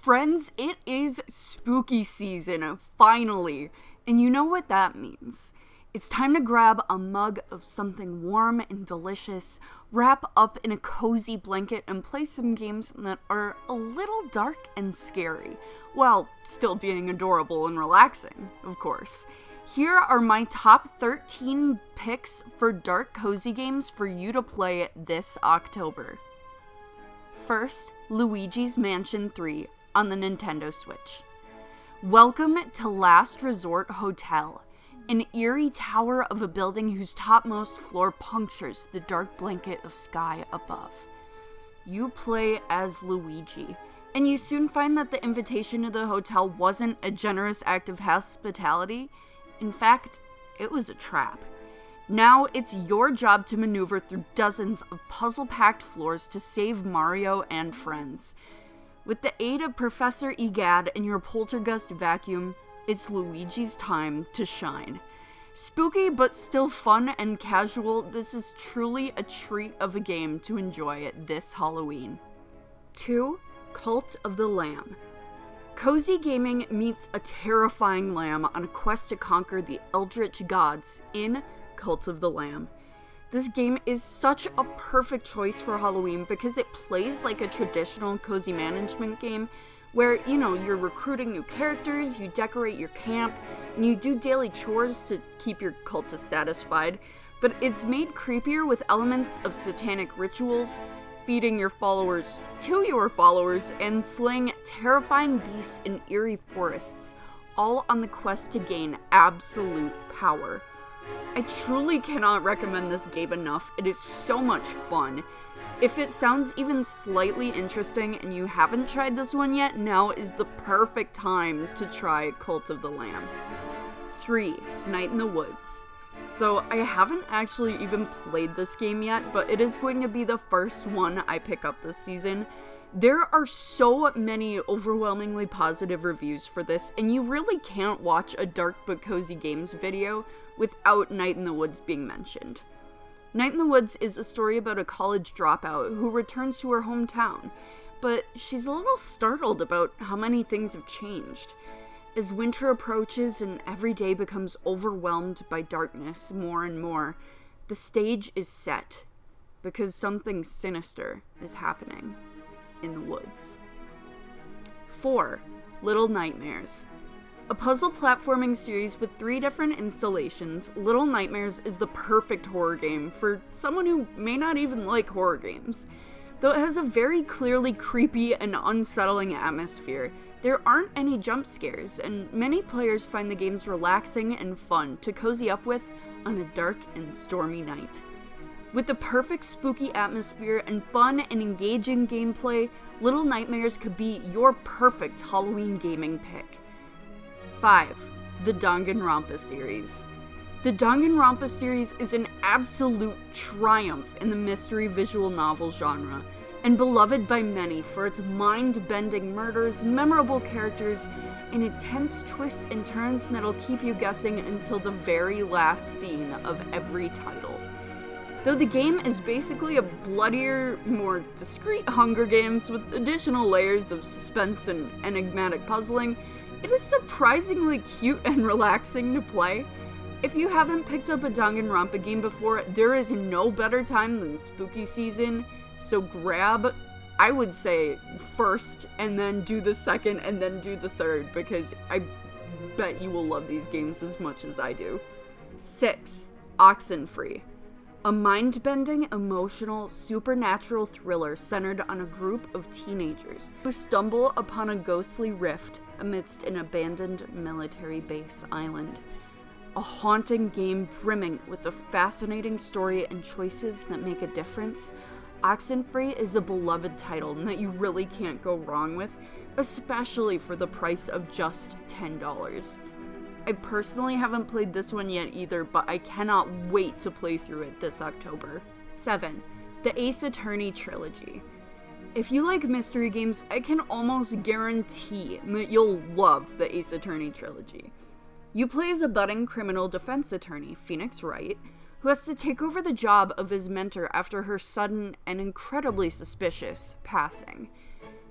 Friends, it is spooky season, finally. And you know what that means. It's time to grab a mug of something warm and delicious, wrap up in a cozy blanket, and play some games that are a little dark and scary, while still being adorable and relaxing, of course. Here are my top 13 picks for dark cozy games for you to play this October. First, Luigi's Mansion 3 on the Nintendo Switch. Welcome to Last Resort Hotel, an eerie tower of a building whose topmost floor punctures the dark blanket of sky above. You play as Luigi, and you soon find that the invitation to the hotel wasn't a generous act of hospitality. In fact, it was a trap. Now it's your job to maneuver through dozens of puzzle-packed floors to save Mario and friends. With the aid of Professor Egad and your poltergeist vacuum, it's Luigi's time to shine. Spooky but still fun and casual, this is truly a treat of a game to enjoy this Halloween. 2. Cult of the Lamb. Cozy gaming meets a terrifying lamb on a quest to conquer the eldritch gods in Cult of the Lamb. This game is such a perfect choice for Halloween because it plays like a traditional cozy management game where, you're recruiting new characters, you decorate your camp, and you do daily chores to keep your cultists satisfied, but it's made creepier with elements of satanic rituals, feeding your followers to your followers, and slaying terrifying beasts in eerie forests, all on the quest to gain absolute power. I truly cannot recommend this game enough. It is so much fun. If it sounds even slightly interesting and you haven't tried this one yet, now is the perfect time to try Cult of the Lamb. 3. Night in the Woods. So I haven't actually even played this game yet, but it is going to be the first one I pick up this season. There are so many overwhelmingly positive reviews for this, and you really can't watch a dark but cozy games video without Night in the Woods being mentioned. Night in the Woods is a story about a college dropout who returns to her hometown, but she's a little startled about how many things have changed. As winter approaches and every day becomes overwhelmed by darkness more and more, the stage is set because something sinister is happening in the woods. 4. Little Nightmares. A puzzle platforming series with 3 different installations, Little Nightmares is the perfect horror game for someone who may not even like horror games. Though it has a very clearly creepy and unsettling atmosphere, there aren't any jump scares, and many players find the games relaxing and fun to cozy up with on a dark and stormy night. With the perfect spooky atmosphere and fun and engaging gameplay, Little Nightmares could be your perfect Halloween gaming pick. 5. The Danganronpa series. The Danganronpa series is an absolute triumph in the mystery visual novel genre, and beloved by many for its mind-bending murders, memorable characters, and intense twists and turns that'll keep you guessing until the very last scene of every title. Though the game is basically a bloodier, more discreet Hunger Games with additional layers of suspense and enigmatic puzzling, it is surprisingly cute and relaxing to play. If you haven't picked up a Danganronpa game before, there is no better time than spooky season, so grab, I would say, first, and then do the second, and then do the third, because I bet you will love these games as much as I do. 6. Oxenfree. A mind-bending, emotional, supernatural thriller centered on a group of teenagers who stumble upon a ghostly rift amidst an abandoned military base island. A haunting game brimming with a fascinating story and choices that make a difference, Oxenfree is a beloved title that you really can't go wrong with, especially for the price of just $10. I personally haven't played this one yet either, but I cannot wait to play through it this October. 7. The Ace Attorney Trilogy. If you like mystery games, I can almost guarantee that you'll love the Ace Attorney Trilogy. You play as a budding criminal defense attorney, Phoenix Wright, who has to take over the job of his mentor after her sudden and incredibly suspicious passing.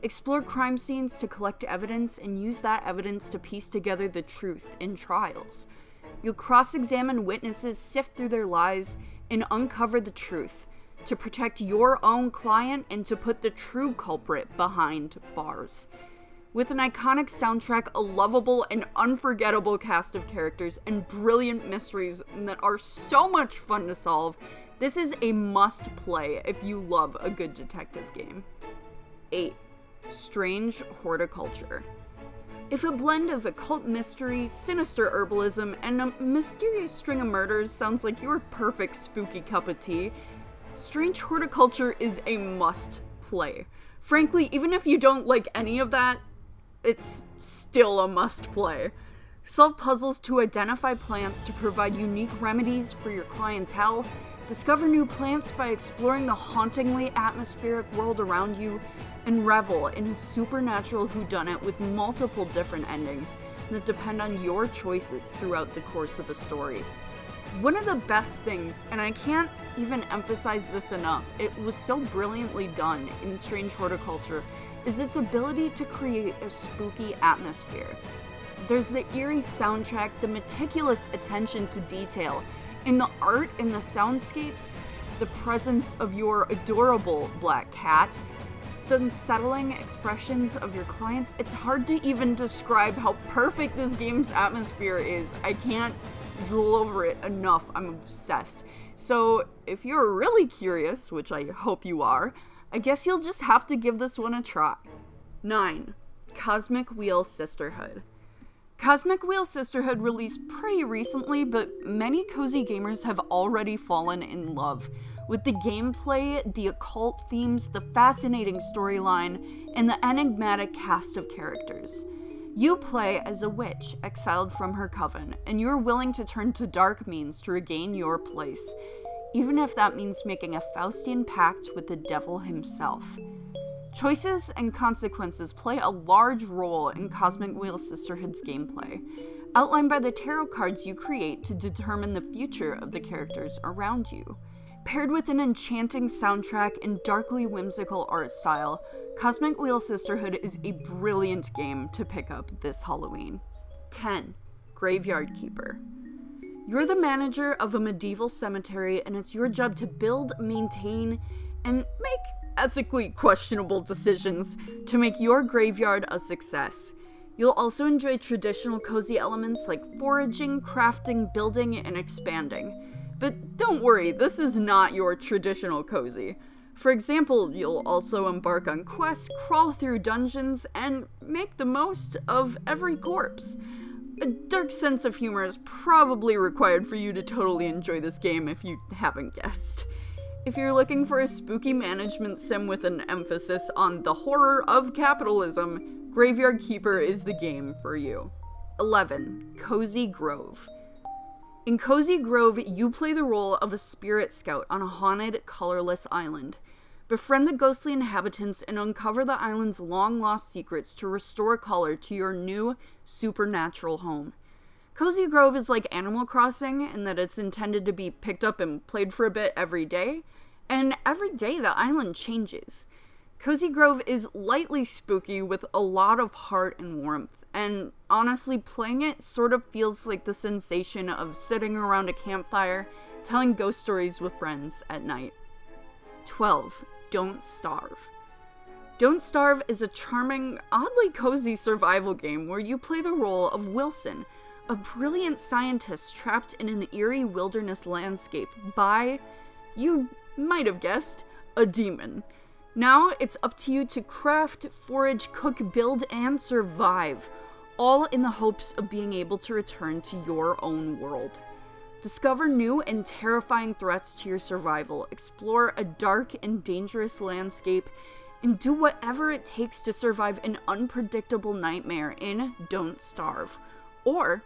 Explore crime scenes to collect evidence and use that evidence to piece together the truth in trials. You'll cross-examine witnesses, sift through their lies, and uncover the truth to protect your own client and to put the true culprit behind bars. With an iconic soundtrack, a lovable and unforgettable cast of characters, and brilliant mysteries that are so much fun to solve, this is a must-play if you love a good detective game. 8. Strange Horticulture. If a blend of occult mystery, sinister herbalism, and a mysterious string of murders sounds like your perfect spooky cup of tea, Strange Horticulture is a must-play. Frankly, even if you don't like any of that, it's still a must-play. Solve puzzles to identify plants to provide unique remedies for your clientele, discover new plants by exploring the hauntingly atmospheric world around you, and revel in a supernatural whodunit with multiple different endings that depend on your choices throughout the course of the story. One of the best things, and I can't even emphasize this enough, it was so brilliantly done in Strange Horticulture, is its ability to create a spooky atmosphere. There's the eerie soundtrack, the meticulous attention to detail, and the art and the soundscapes, the presence of your adorable black cat, the unsettling expressions of your clients. It's hard to even describe how perfect this game's atmosphere is. I can't drool over it enough. I'm obsessed. So if you're really curious, which I hope you are, I guess you'll just have to give this one a try. 9. Cosmic Wheel Sisterhood. Cosmic Wheel Sisterhood released pretty recently, but many cozy gamers have already fallen in love with the gameplay, the occult themes, the fascinating storyline, and the enigmatic cast of characters. You play as a witch exiled from her coven, and you're willing to turn to dark means to regain your place, even if that means making a Faustian pact with the devil himself. Choices and consequences play a large role in Cosmic Wheel Sisterhood's gameplay, outlined by the tarot cards you create to determine the future of the characters around you. Paired with an enchanting soundtrack and darkly whimsical art style, Cosmic Wheel Sisterhood is a brilliant game to pick up this Halloween. 10. Graveyard Keeper. You're the manager of a medieval cemetery, and it's your job to build, maintain, and make ethically questionable decisions to make your graveyard a success. You'll also enjoy traditional cozy elements like foraging, crafting, building, and expanding. But don't worry, this is not your traditional cozy. For example, you'll also embark on quests, crawl through dungeons, and make the most of every corpse. A dark sense of humor is probably required for you to totally enjoy this game if you haven't guessed. If you're looking for a spooky management sim with an emphasis on the horror of capitalism, Graveyard Keeper is the game for you. 11. Cozy Grove. In Cozy Grove, you play the role of a spirit scout on a haunted, colorless island. Befriend the ghostly inhabitants and uncover the island's long-lost secrets to restore color to your new, supernatural home. Cozy Grove is like Animal Crossing in that it's intended to be picked up and played for a bit every day, and every day the island changes. Cozy Grove is lightly spooky with a lot of heart and warmth, and honestly, playing it sort of feels like the sensation of sitting around a campfire, telling ghost stories with friends at night. 12. Don't Starve. Don't Starve is a charming, oddly cozy survival game where you play the role of Wilson, a brilliant scientist trapped in an eerie wilderness landscape by, you might have guessed, a demon. Now it's up to you to craft, forage, cook, build, and survive, all in the hopes of being able to return to your own world. Discover new and terrifying threats to your survival, explore a dark and dangerous landscape, and do whatever it takes to survive an unpredictable nightmare in Don't Starve. Or,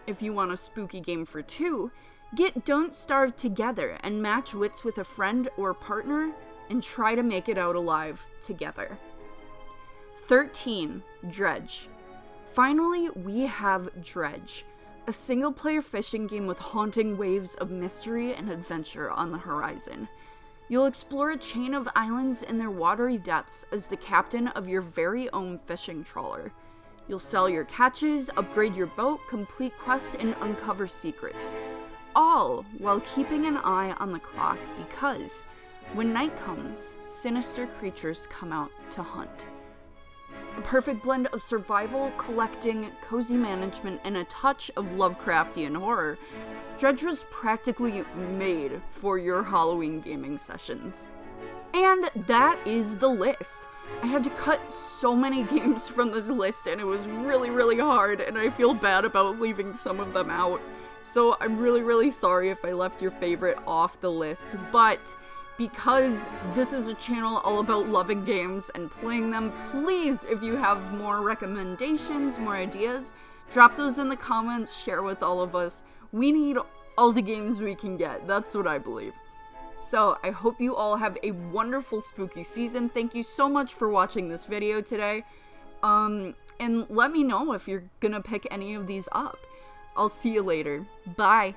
if you want a spooky game for two, get Don't Starve together and match wits with a friend or partner and try to make it out alive together. 13. Dredge. Finally, we have Dredge, a single-player fishing game with haunting waves of mystery and adventure on the horizon. You'll explore a chain of islands in their watery depths as the captain of your very own fishing trawler. You'll sell your catches, upgrade your boat, complete quests, and uncover secrets. All while keeping an eye on the clock because when night comes, sinister creatures come out to hunt. A perfect blend of survival, collecting, cozy management, and a touch of Lovecraftian horror, Dredge was practically made for your Halloween gaming sessions. And that is the list. I had to cut so many games from this list and it was really, really hard, and I feel bad about leaving some of them out. So I'm really, really sorry if I left your favorite off the list, but because this is a channel all about loving games and playing them, please, if you have more recommendations, more ideas, drop those in the comments, share with all of us. We need all the games we can get. That's what I believe. So I hope you all have a wonderful spooky season. Thank you so much for watching this video today. And let me know if you're gonna pick any of these up. I'll see you later. Bye.